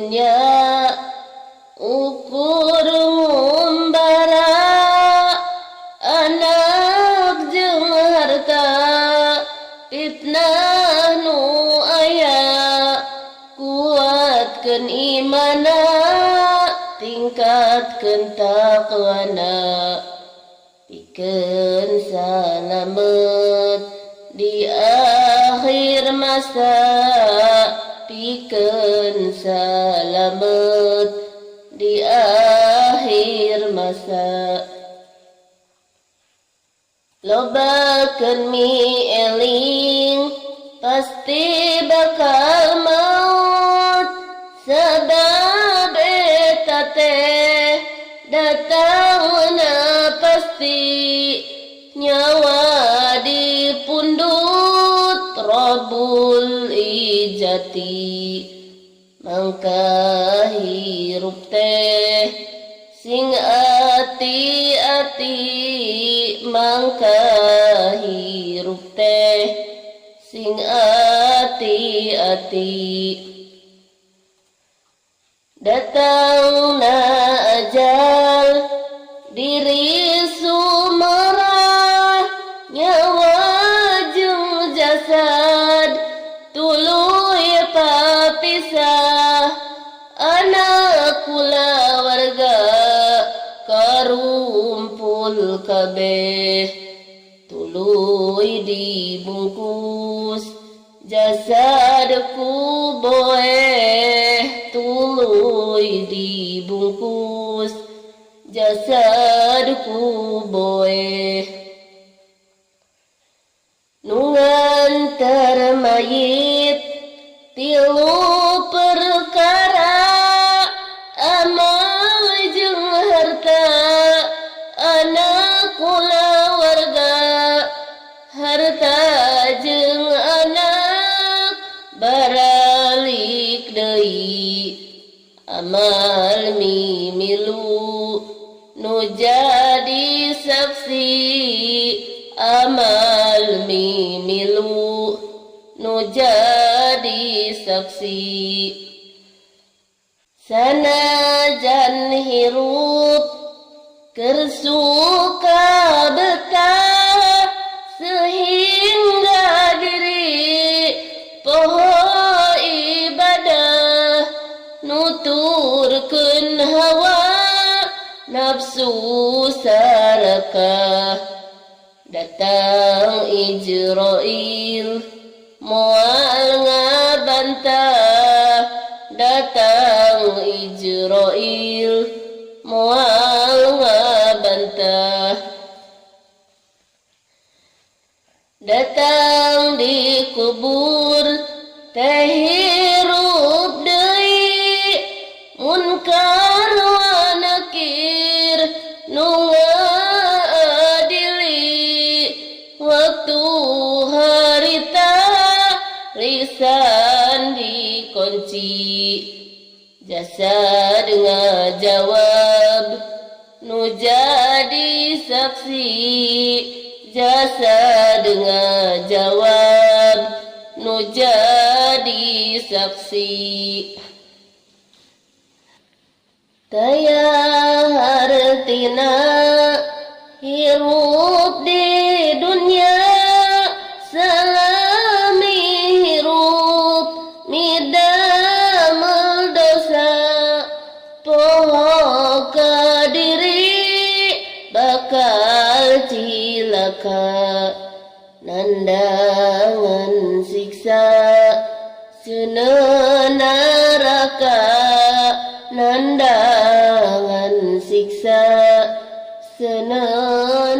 dunya ukur ngumbara anak jeung harta fitnah nu aya kuatkeun imana tingkatkeun taqwana pikeun salamet di akhir masa pikeun salamet di akhir masa lobakeun mi eling pasti bakal maut sabab eta teh datangna pasti nyawa dipundut Rabbul Izzati mangka hirup teh sing ati-ati mangka hirup teh sing ati-ati datangna ajal diri sumarah nyawa jeung jasad tuluy papisah anak kulawarga karumpul kabeh tuluy dibungkus jasadku boeh tuluy dibungkus jasadku boeh nu ngantar mayit tilu perkara amal jeung harta anak kulawarga harta jeung anak baralik deui amal mimilu nu jadi saksi amal mimilu nu jadi saksi sanajan hirup keur suka betah sehingga diri poho ibadah nuturkeun hawa nafsu sarakah datang Ijrail moal ngabantah datang Ijrail moal ngabantah datang di kubur teh hirup deui munkar wa nakir nu waktu harita lisan dikunci jasad ngajawab nu jadi saksi jasad ngajawab nu jadi saksi taya hartina hirup di dunia salami hirup midamel dosa poho ka diri bakal cilaka nandangan siksa seuneu neraka nandangan siksa seuneu